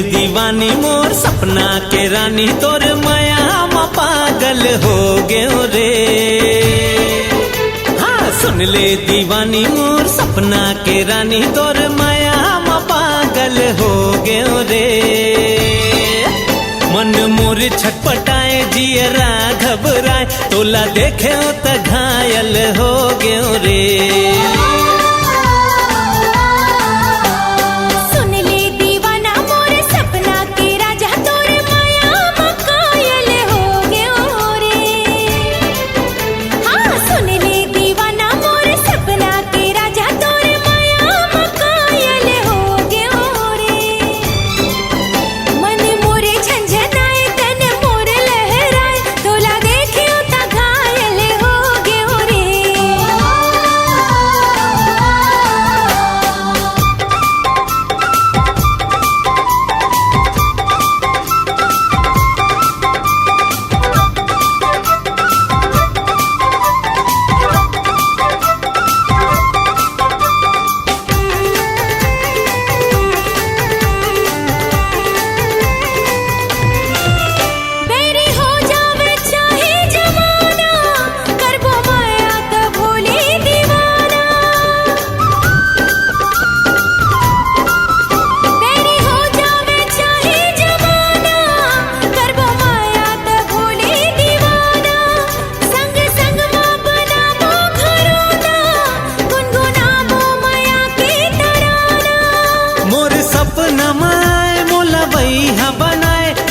दीवानी मोर सपना के रानी तोर माया म पागल हो गयो रे। हाँ सुन ले दीवानी मोर सपना के रानी तोर माया म पागल हो गयो रे। मन मोर छटपटाए जियरा घबराए तोला देखे त घायल हो गयो रे।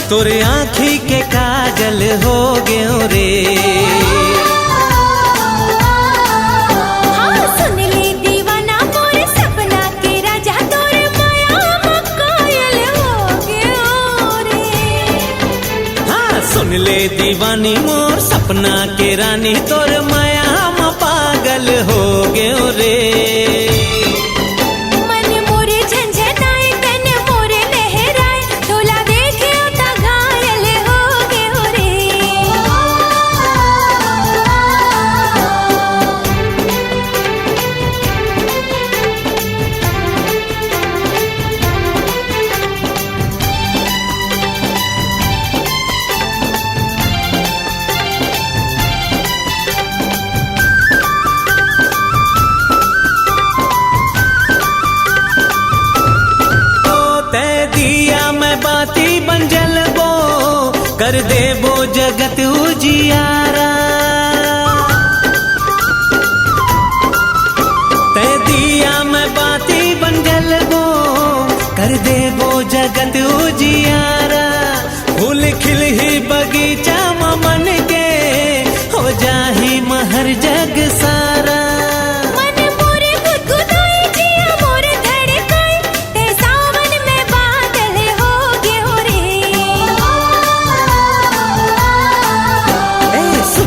तोरे आँखी के काजल हो गयो रे। हाँ सुन ले दीवाना मोर सपना के राजा तोरे माया म कायल हो गयो रे। हाँ सुन ले दीवानी मोर सपना के रानी तोर माया म पागल हो गयो रे। बाती बन जलबो कर देबो जगत उजियारा। ते दिया मैं बाती बन जलबो कर देबो जगत उजियारा। फूल खिल ही बगीचा मन के हो जाही महर जग सारा।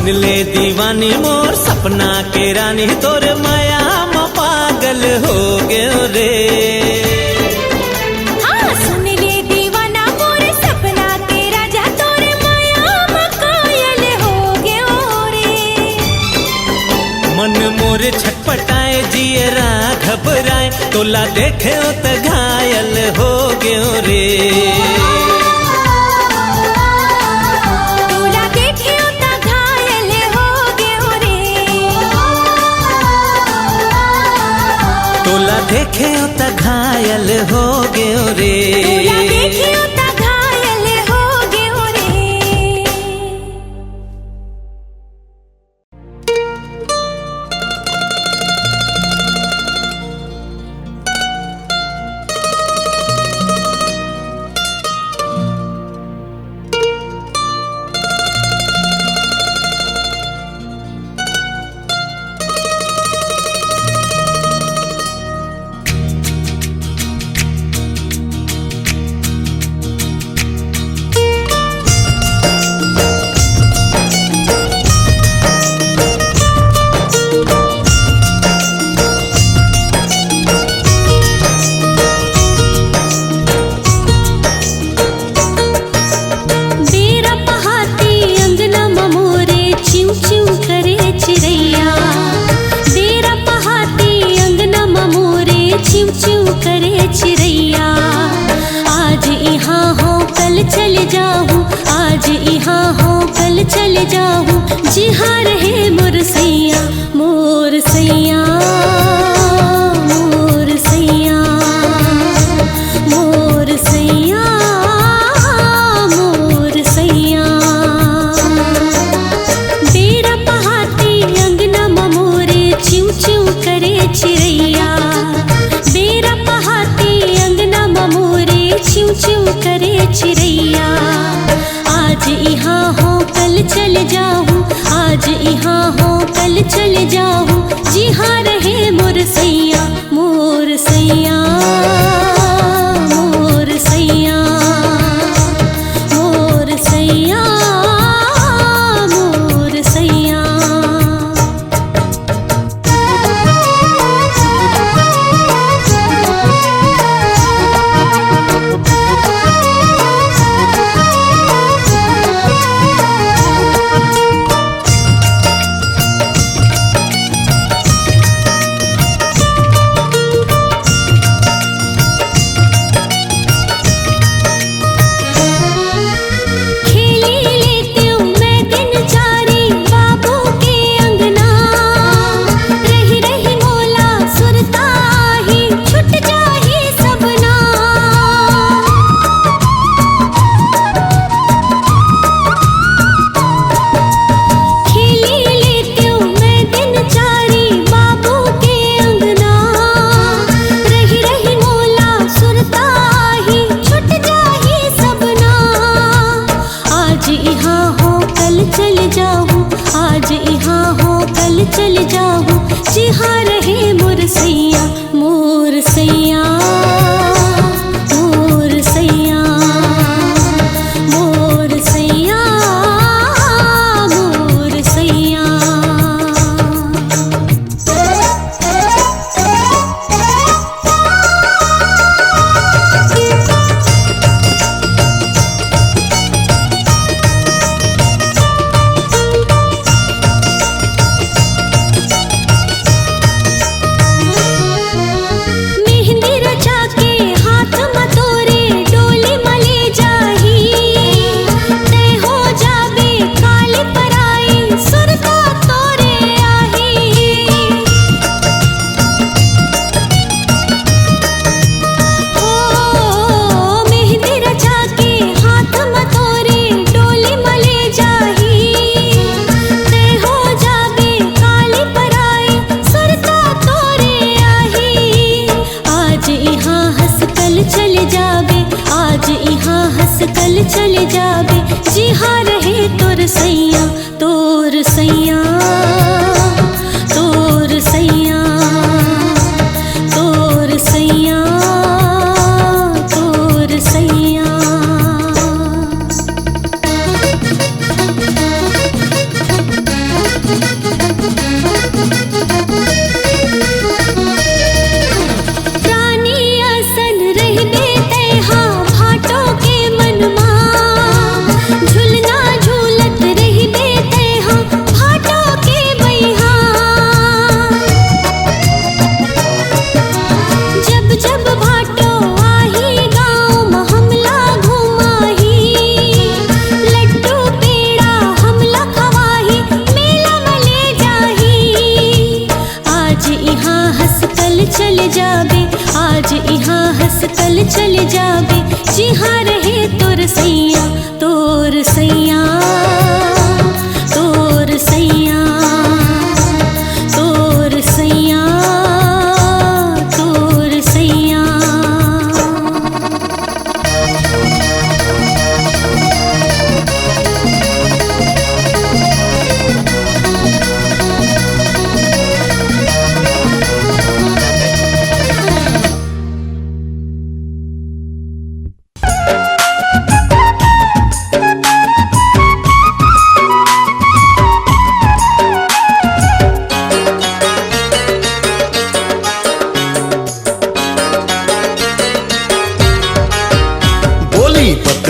ले दीवानी मोर सपना के रानी तोर माया म पागल हो गयो रे। हाँ सुन ले दीवाना मोर सपना के राजा तोर माया म कायल हो गयो रे। मन मोर छटपटाए जियरा घबराए तोला देखे त घायल हो गयो रे। देखे त घायल हो गयो रे। आज यहाँ हो कल चल जाऊं, जी हाँ रहे मोर सैया, मोर सैया, मोर सैया, मोर सैया, मोर सैया। चल जाऊं, जी हाँ रहे मोर सैया, मोर सैया, मोर सैया, मोर सैया, मोर सैया। कल चल जाबे, जी हाँ रहे तोर सैया, तोर सैया, तोर सैया, तोर सैया, तोर सैया। प्राणी असन रहबे तैहा भाटो के झुलना झूलत रहिबे तैहा भाटो के बैहा। जब जब भाटो आही गाँव में हमला घुमाही, लड्डू पेड़ा हमला खवाही, मेला में ले जाही। आज यहाँ हंस कल चल जाबे, आज यहाँ हंस कल चल जाबे, जी हाँ रहे तोर सैया, तोर सैया, तोर सैया, तोर सैया, तोर सैया।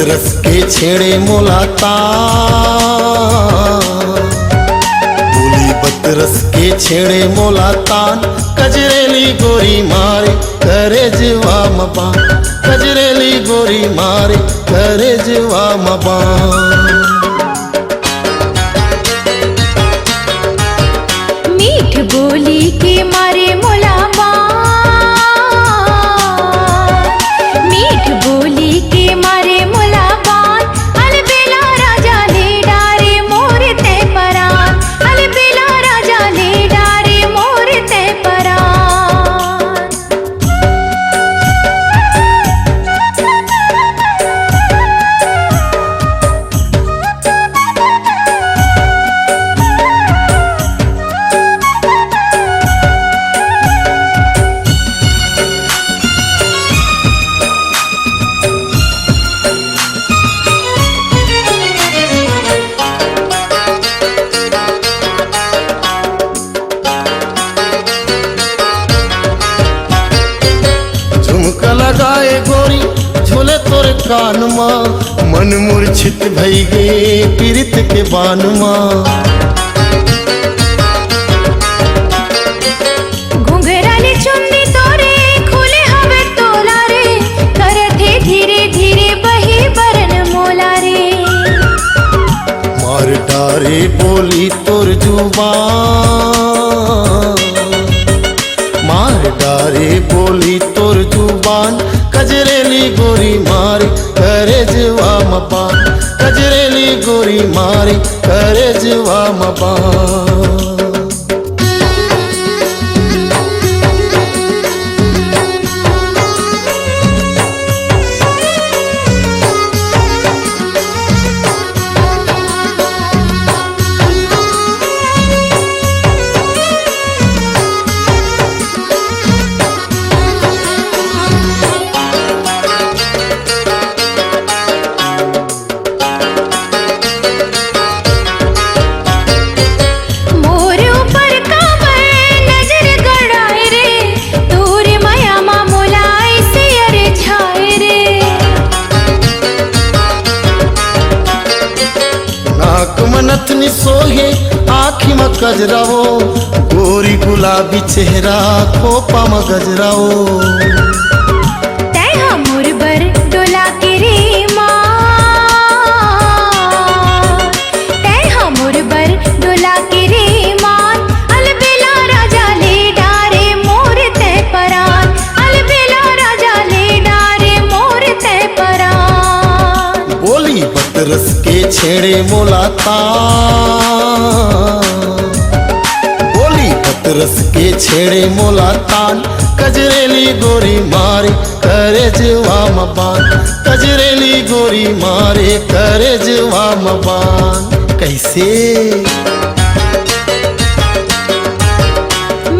रस के छेड़े मोलाता, बोली बतरस के छेड़े मोलातान, कजरेली गोरी मारे करे जीवा मबान, कजरेली गोरी मारे करे जीवा मबान। मीठ बोली के मारे मोलाबा, मीठ बोली के मारे मोलाबान, अलबेला राजा ले डारे मोर ते परान, अलबेला राजा ले डारे मोर ते परान। गाए गोरी झोले तोरे कान माँ, मन मूर्छित भई गे पीरित के बान माँ। घुंघराली चुन्नी तोरे खुले हवे तोला रे, करथे धीरे धीरे बही बरन मोला रे। मार डारे बोली तोर जुबान, मार डारे बोली तोर जुबान, कजरेली गोरी मारी करे जवा मपान, कजरेली गोरी मारी करे जवा मपान। नथनी सोहे आँखी में गजराओ, गोरी गुलाबी चेहरा खोपा में गजराओ। तै हमर बर डोला के रे माँ, तै हमर बर डोला के रे मान, अलबेला राजा ले डारे मोर तै परान, अलबेला राजा ले डारे मोर तै परान। बोली बदरस के छेड़े मोला तान, बोली बदरस के छेड़े मोला तान, कजरेली गोरी मारे करे जवा मबान, कजरेली गोरी मारे करे जवा मबान। कैसे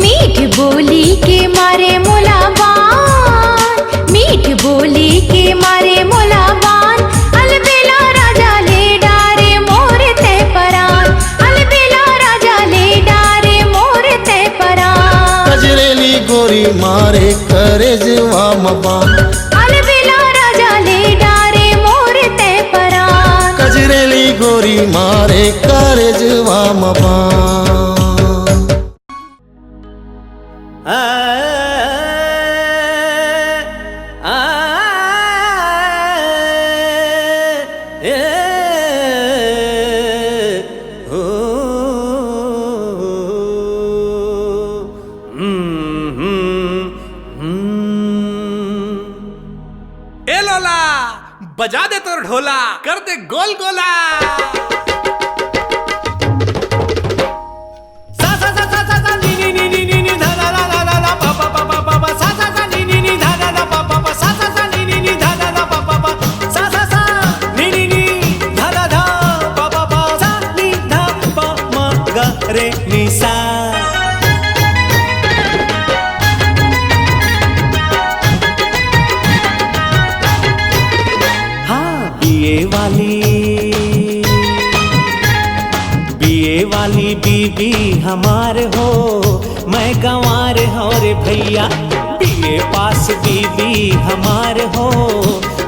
मीठ बोली के मारे मोला बान, मीठ बोली के मारे मोला बान, अलबेला राजा ले डारे मोर तै परान, अलबेला राजा ले डारे मोर तै परान। कजरेली गोरी मारे करे जवा मबान, अलबेला राजा ले डारे मोर तै परान। कजरेली गोरी मारे करे जवा मबान। ए लोला बजा दे तो ढोला, कर दे गोल गोला। सा सा सा सा सा नी नी नी नी नी नी धा धा धा धा धा पा पा पा पा पा सा सा सा नी नी नी धा धा धा पा पा पा सा सा सा नी नी नी धा धा धा पा पा पा सा सा सा नी नी नी धा धा धा पा पा पा सा नी धा पा मा गा रे नी सा। बीए वाली बीबी हमार हो, मैं गंवार हो रे भैया। बीए पास बीबी हमार हो,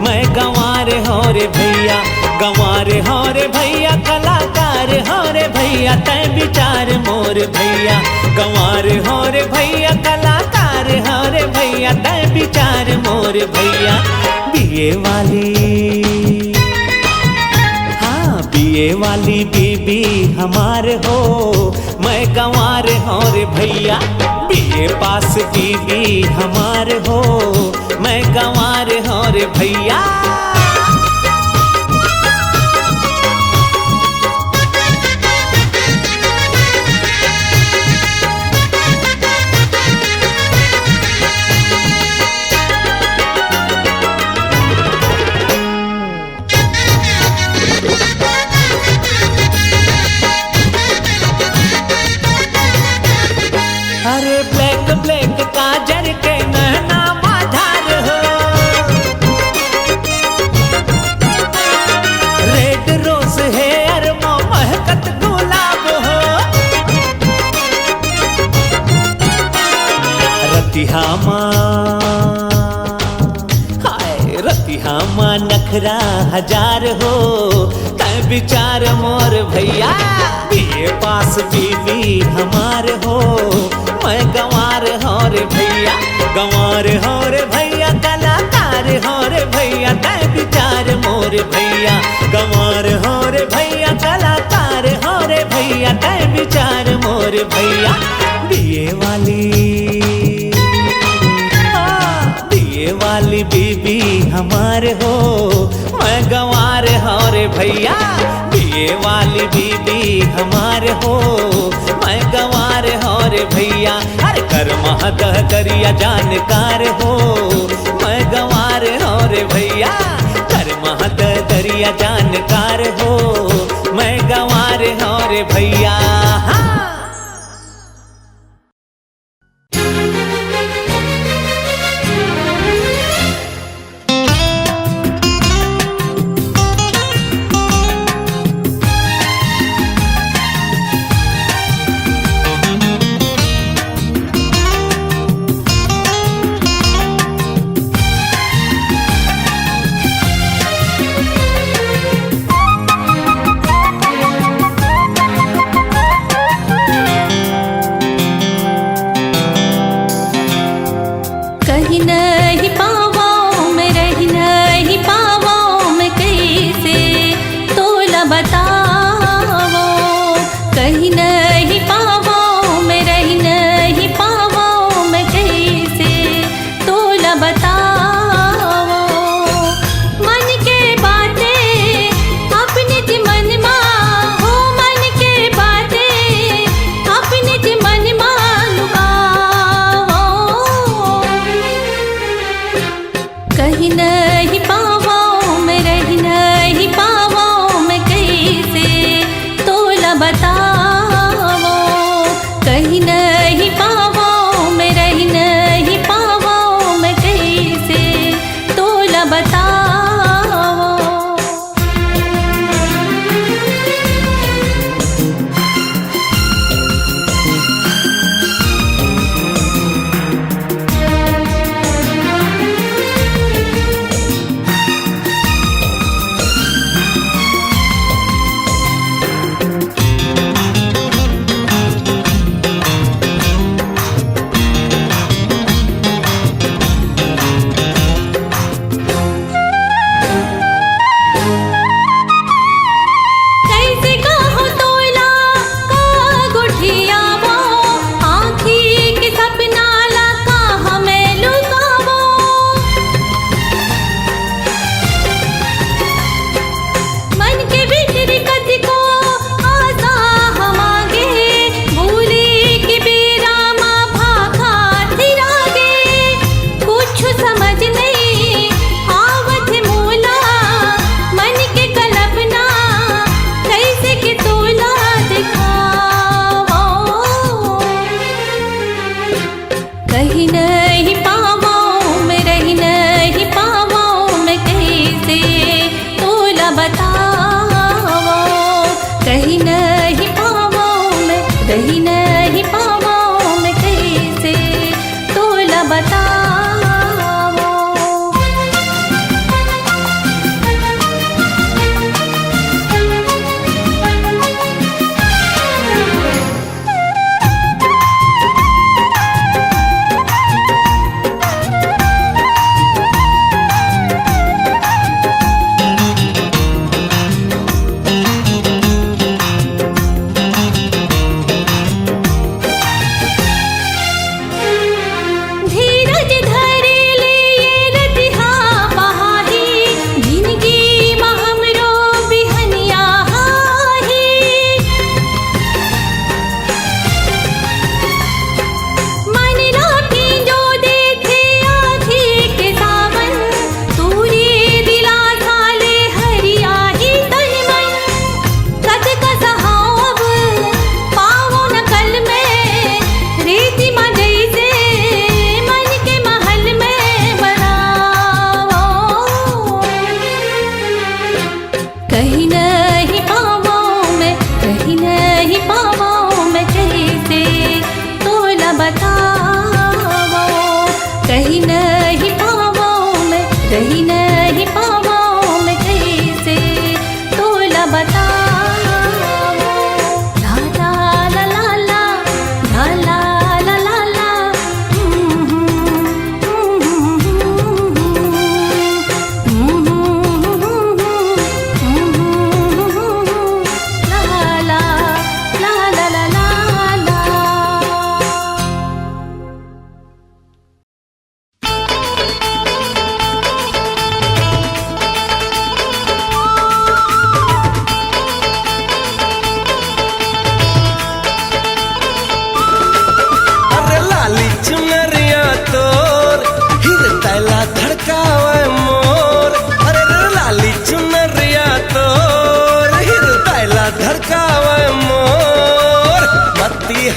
मैं गंवार हो रे भैया। गंवार हो रे भैया, कलाकार हो रे भैया, तय विचार मोर भैया। गंवार हो रे भैया, कलाकार हो रे भैया, तय विचार मोर भैया। बीए वाली बीए वाली बीबी हमार हो, मैं गंवार हो रे भैया। बीए पास बीबी हमार हो, मैं गंवार हो रे भैया। अरे ब्लैक ब्लैक काजर के नैना माधार हो, नखरा हजार हो तय विचार मोर भैया बीए पास बीवी हमार हो मैं गंवार हो रे भैया गंवार हो रे भैया कलाकार हो रे भैया तय विचार मोर भैया गंवार हो रे भैया कलाकार हो रे भैया तय विचार मोर भैया बीए वाली बीबी हमार हो मैं गंवार हो रे भैया बीए वाली बीबी हमार हो मैं गंवार हो रे भैया अरे कर महदह करिया जानकार हो मैं गंवार हो रे भैया कर महदह करिया जानकार हो मैं गंवार हो रे भैया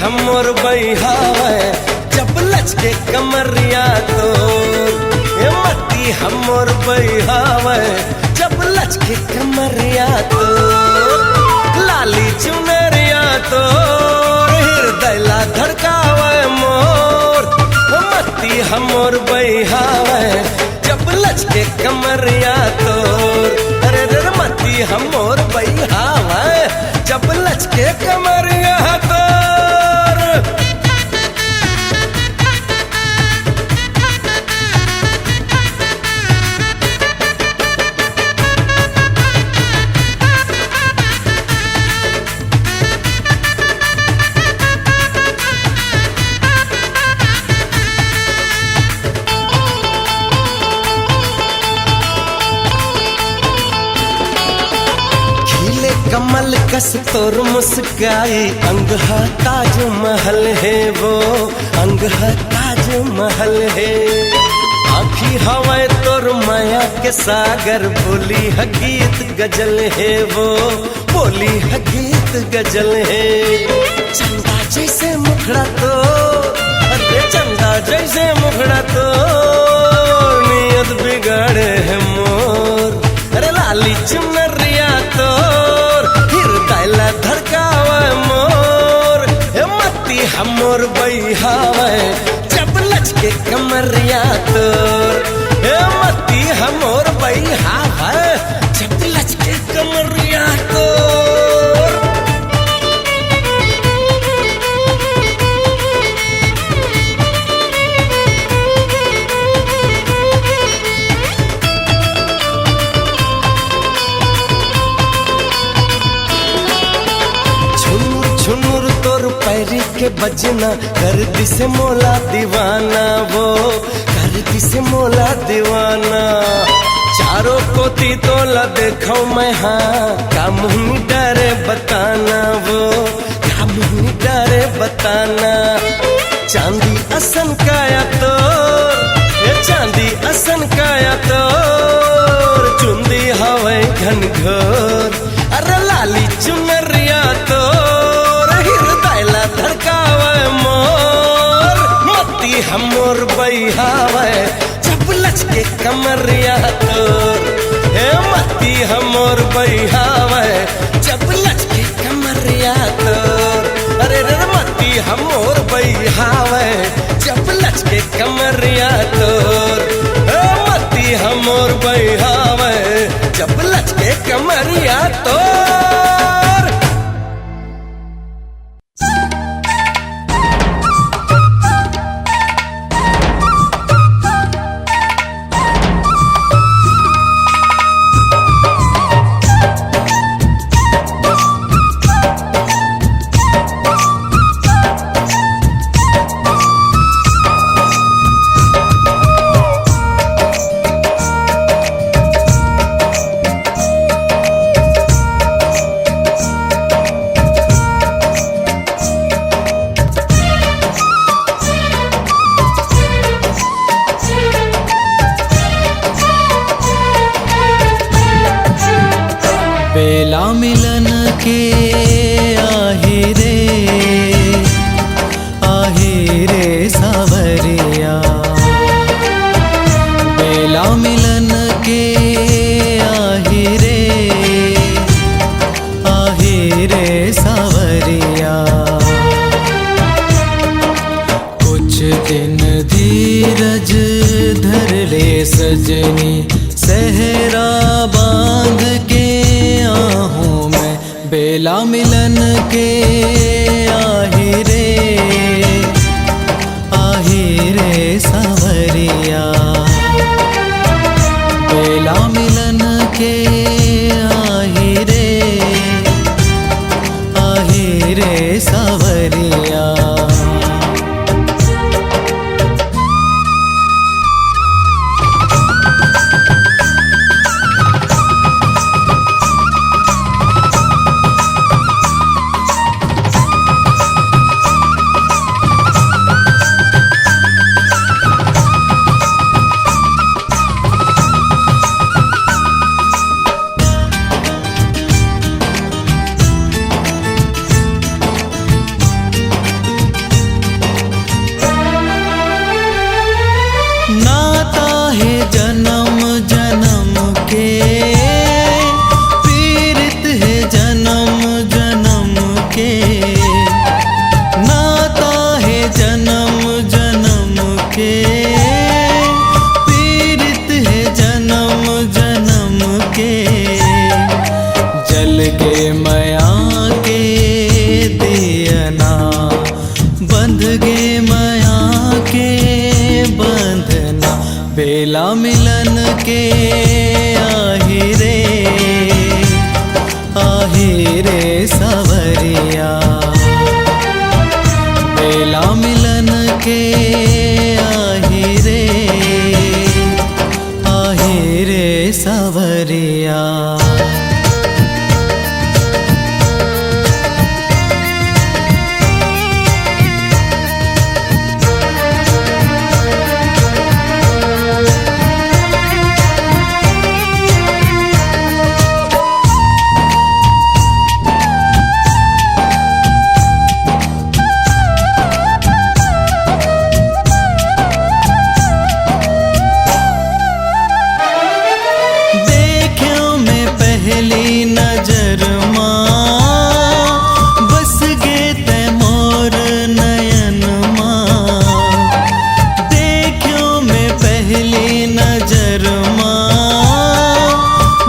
हमर बैहावे जब लचके कमरिया तो ए मती हमर बैहावे जब लचके कमरिया तो लाली चुनरिया तो हृदय ला धड़कावे मोर मती हमर बैहावे जब लचके कमरिया तो अरे रे मती हमर बैहावे जब लचके कमरिया तो कमल कस तोर मुस्काई अंग है ताज महल है वो अंग है ताज महल है आखी हवाए तोर माया के सागर बोली है गीत गजल है वो बोली है गीत गजल है चंदा जैसे मुखड़ा तो अरे चंदा जैसे मुखड़ा तो नियत बिगाड़े है मोर अरे लाली चुनरिया तो धड़कावे मोर हे मती हमर बैहावे जब लचके कमरिया तोर हे मती हमर बैहावे जब लचके कमरिया तोर झुनुर तोर पैरी के बजना कर दिसे मोला दीवाना वो कर दिसे मोला दीवाना चारों कोती तोला देखो मैं हाँ का मुँह डरे बताना वो का मुँह डरे बताना चांदी असन काया तोर ये चांदी असन काया तोर चुंदी हवे घनघोर अरे लाली चुनरिया तोर धड़कावे मोर मती हमर बैहावे जब लचके कमरिया तोर हे मती हमर बैहावे जब लचके कमरिया तोर अरे रे मती हमर बैहावे जब लचके कमरिया तोर हे मती हमर बैहावे जब लचके कमरिया तोर बेला मिलन के आही रे सावरिया बेला मिलन के आही रे सावरिया कुछ दिन धीरज धर ले सजनी सहरा बांध के आहूँ मैं बेला मिलन के आही रे सावरिया बेला मिलन के आही रे सावरिया मिलन के आही रे सावरिया। बेला मिलन के आही रे सावरिया। पहली नजर माँ बस गे ते मोर नयन माँ। देखियो मैं पहली नजर माँ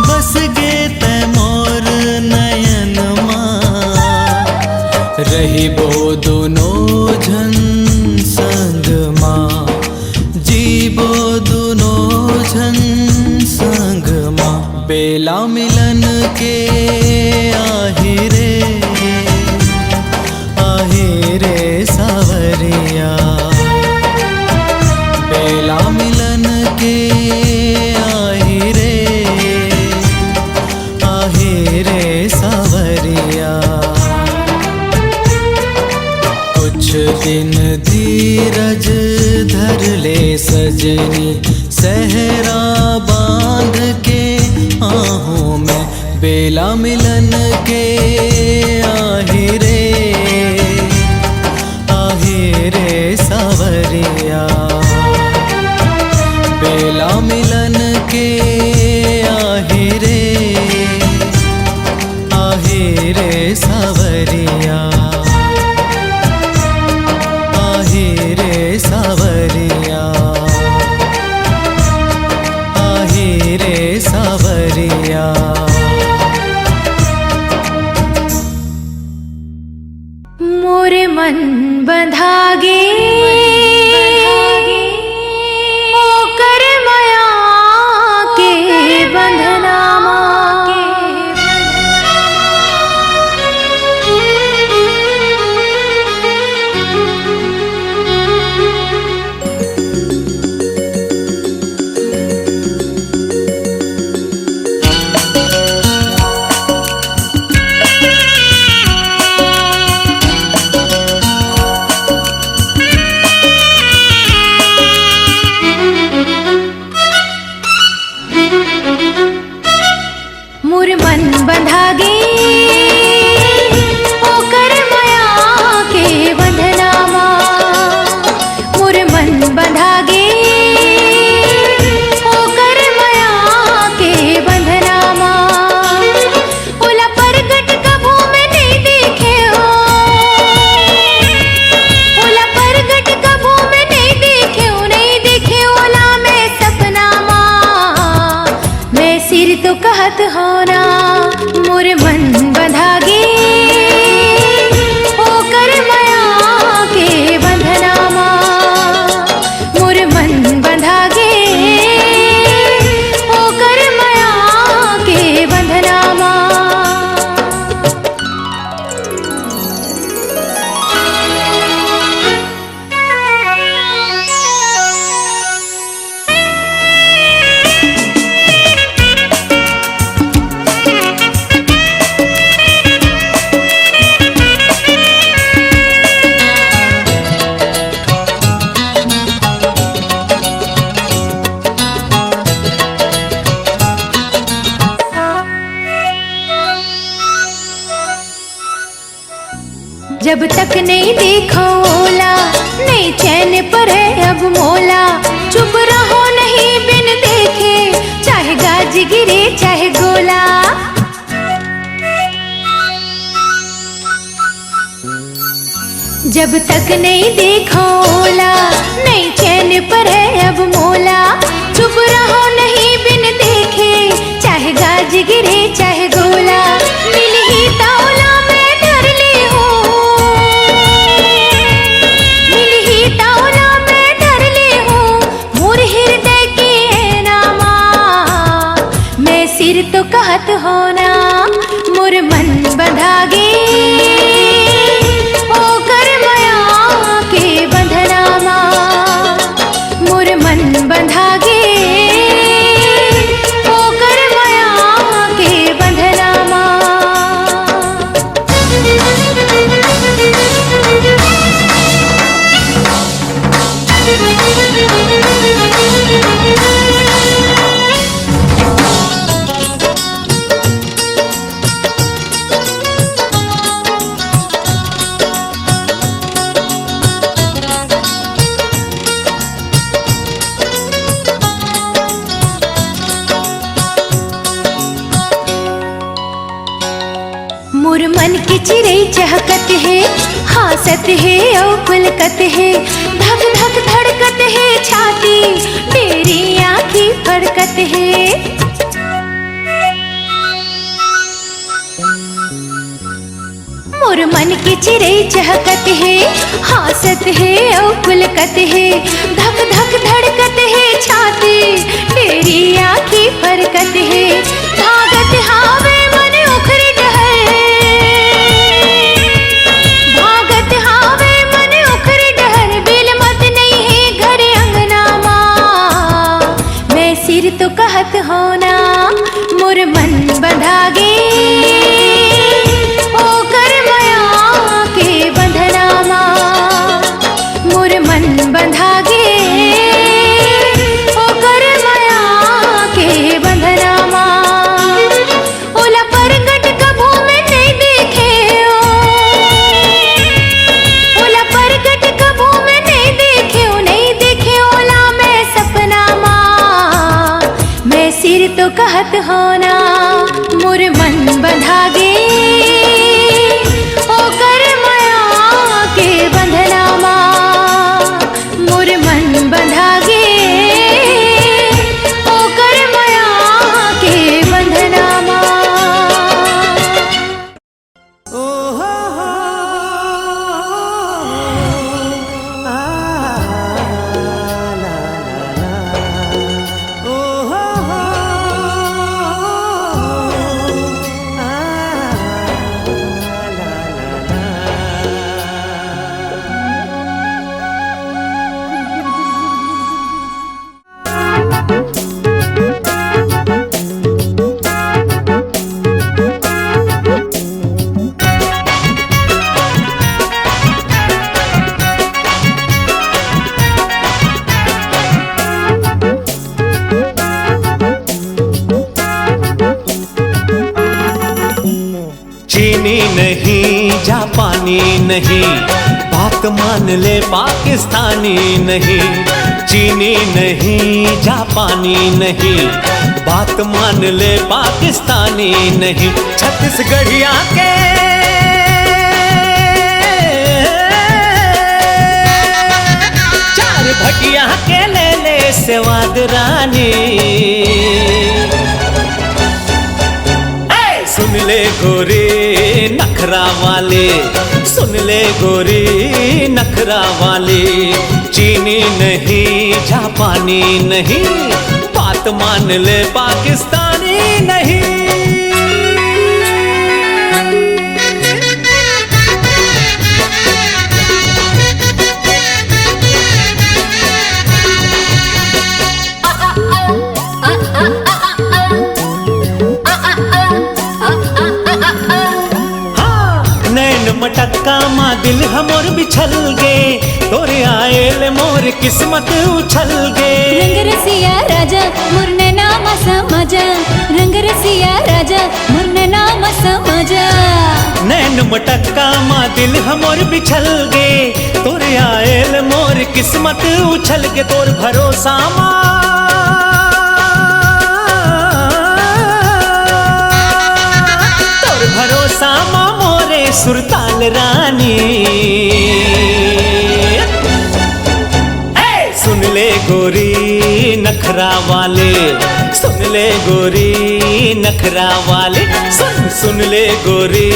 बस गे ते मोर नयन माँ। रही बो दोनों झन संग माँ, जीबो दोनों झन संग माँ। बेला मिलन के आही रे सावरिया। बेला मिलन के आही रे सावरिया। कुछ दिन धीरज धर ले सजनी, सहरा बांध के आहूं में। बेला मिलन के आही रे सावरिया। बेला मिलन के आही रे सावरिया। आही रे सावरिया। आही रे सावरिया। मोरे मन बंधागे ओ कर माया के बंधनामा। मोर मन बंधागे ओ कर माया के बंधनामा। मोर मन बंधागे ओ कर माया के बंधनामा। ओला परगट कभू में नहीं देखे हो, ओला परगट कभू में नहीं देखे हो। नहीं देखे ओला मैं सपना माँ, मैं सिर तो कहत होना। मोर मन बंधागे ओ कर माया के बंधनामा। मोर मन बंधागे ओ कर माया के बंधनामा। जब तक नहीं देखो ओला, नहीं चैन पर है अब मोला। चुप रहो नहीं बिन देखे, चाहे गाज गिरे चाहे गोला। जब तक नहीं देखो ओला, नहीं चैन पर है अब मोला। चुप रहो नहीं बिन देखे, चाहे गाज गिरे चाहे गोला। मिल ही ताओला मैं धर ली हूँ, मिल ही ताओला मैं धर ली हूँ। मोर हृदय की है नामा, सिर तो कहत होना मोर मन बंधागे ओ कर माया के बंधनामा मोर मन बंधागे ओ कर माया के बंधनामा मोर मन के चिड़ै चहकत है हासत है और पुलकत है धक धक धड़कत है छाती तेरी आँखी फड़कत है मोर मन के चिड़ै चहकत है हासत है और पुलकत है धक धक धड़कत है छाती तेरी आँखी फड़कत है भागत हावे मन उखर तो कहत होना मोर मन बंधागे ओ कर माया के बंधनामा मोर मन बंधागे ओ कर माया के बंधनामा ओला परगट कभू में नहीं देखे ओला परगट कभू में नहीं देखे ओला मैं सपना मैं सिर तो कहत होना मोर मन बंधागे ओ कर माया के बंधनामा मोर मन बंधागे ओ कर माया के बंधनामा ओ हो आ ला ला ला चीनी नहीं जापानी नहीं बात मान ले पाकिस्तानी नहीं चीनी नहीं जापानी नहीं बात मान ले पाकिस्तानी नहीं छत्तीसगढ़िया के चार भटिया के ले ले सेवाद रानी सुन ले गोरी नखरा वाले सुन ले गोरी नखरा वाले चीनी नहीं जापानी नहीं बात मान ले पाकिस्तानी नहीं मटक्का माँ दिल हमोर बिछल गे तोरे आयल मोर किस्मत उछल गे रंग रसिया राजा मुरने नाम समझा रंग रसिया राजा मुरने नाम समझा नैन मटक्का माँ दिल हमोर बिछल गे तोरे आयल मोर किस्मत उछल गे तोर भरोसा माँ तोर भरोसा माँ मोरे सुरताल रानी सुन ले गोरी नखरा वाले सुन ले गोरी नखरा वाले सुन ले गोरी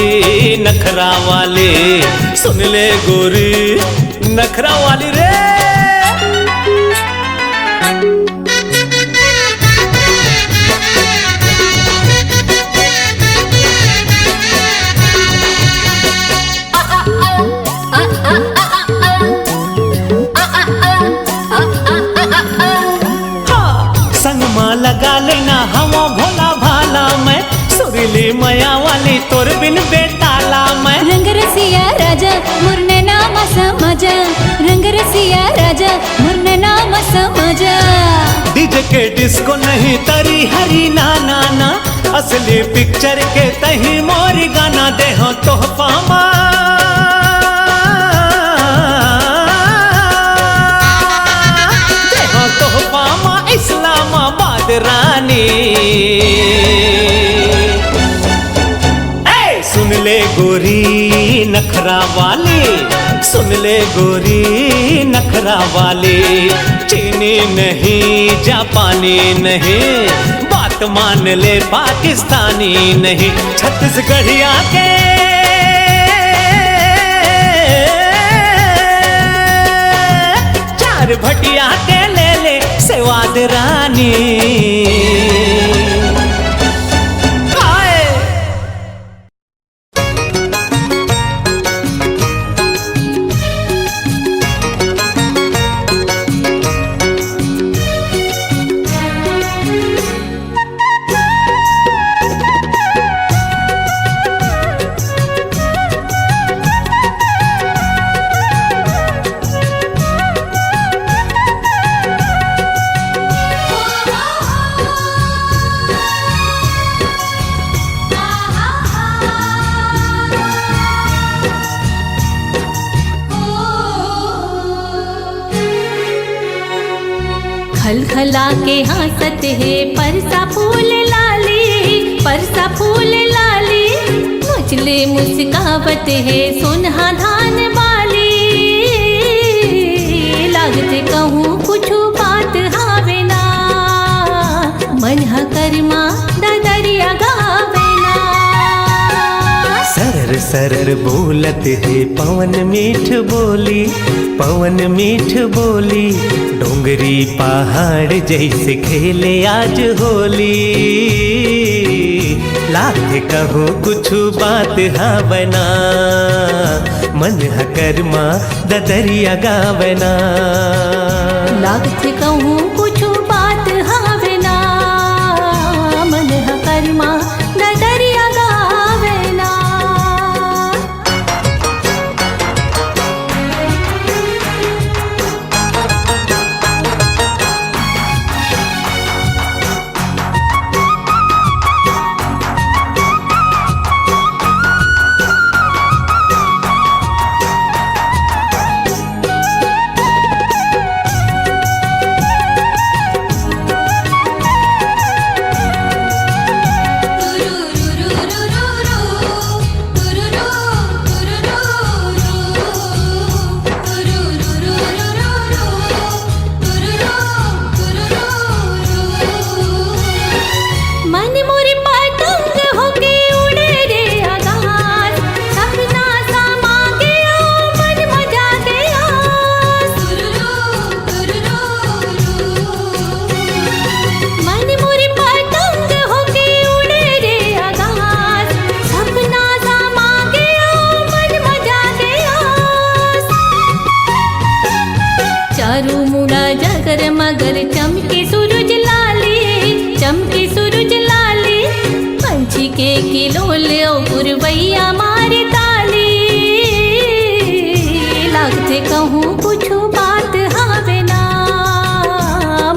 नखरा वाले सुन ले गोरी नखरा वाली रे लगा लेना हमो भोला भाला मैं सुरीली मया वाली तोर बिन बेताला मैं रंग रसिया राजा मुरने नाम समझ रंग रसिया राजा मुरने नाम समझ डीजे के डिस्को नहीं तरी हरी ना ना ना असली पिक्चर के तही मोरी गाना दे हो तोहफा दे हो तोहफा इस्लामाबाद रानी सुन ले गोरी नखरा वाली सुन ले गोरी नखरा वाली चीनी नहीं जापानी नहीं बात मान ले पाकिस्तानी नहीं छत्तीसगढ़िया के चार भटिया के ले ले सेवाद रानी खलखला के हंसत है परसा फूल लाली मुझले मुस्कावत है सोनहा धान वाली लागत कहूँ कुछ बात हावे ना मन हा करमा ददरिया गावे ना सरर सरर बोलत है पवन मीठ बोली डोंगरी पहाड़ जैसे खेले आज होली लाख कहूँ कुछ बात हा बना मन हा करमा ददरिया गावना लागत कहूँ कुछ बात हावे ना मन हा करमा ददरिया गावे ना मगर चमके सूरज लाली पंछी के किलोले पुरवैया मारे ताली लागते कहूँ कुछ बात हावे ना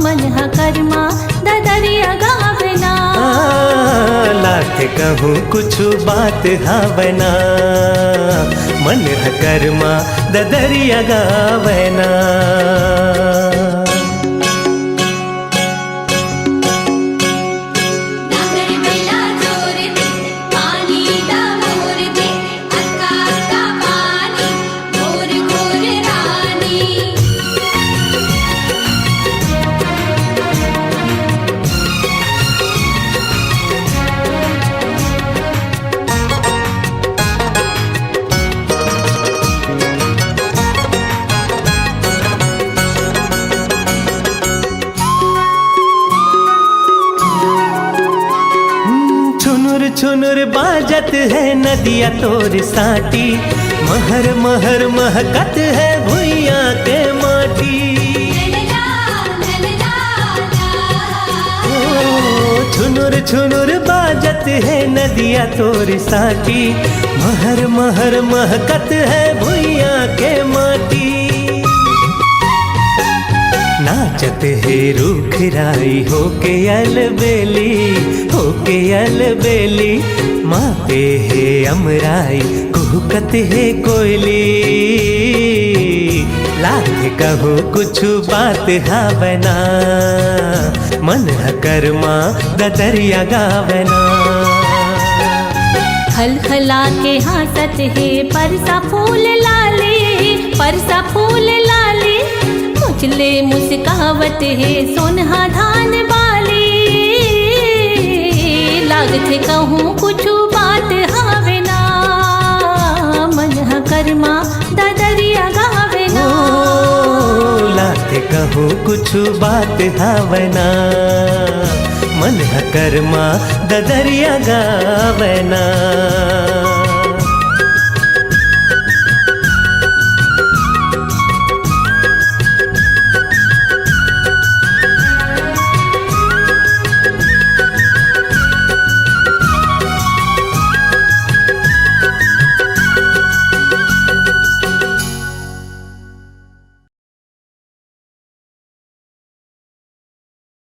मन हा करमा ददरिया गावे ना लागते कहूँ कुछ बात हा बना मन हा करमा ददरिया गावना छुनुर बाजत है नदिया तोर साटी महर महर महकत है भुइया के माटी छुनुर छुनुर बाजत है नदिया तोर साटी, महर महर महकत है भुइया के माटी। नाचत है रूख राई होके अलबेली, होके अलबेली। माते है अमराई कुहकत है कोयली। लाख कहो कुछ बात हावना, मन करमा ददरिया गावना। खलखला के हंसत है परसा फूल लाले, परसा फूल लाले। मुचले मुस्कावत है सोनहा धान वाली। लागत कहूँ कुछ बात हावे ना, मन करमा ददरिया गावे ना। लाख कहूँ कुछ बात हावना, मन करमा ददरिया गावना।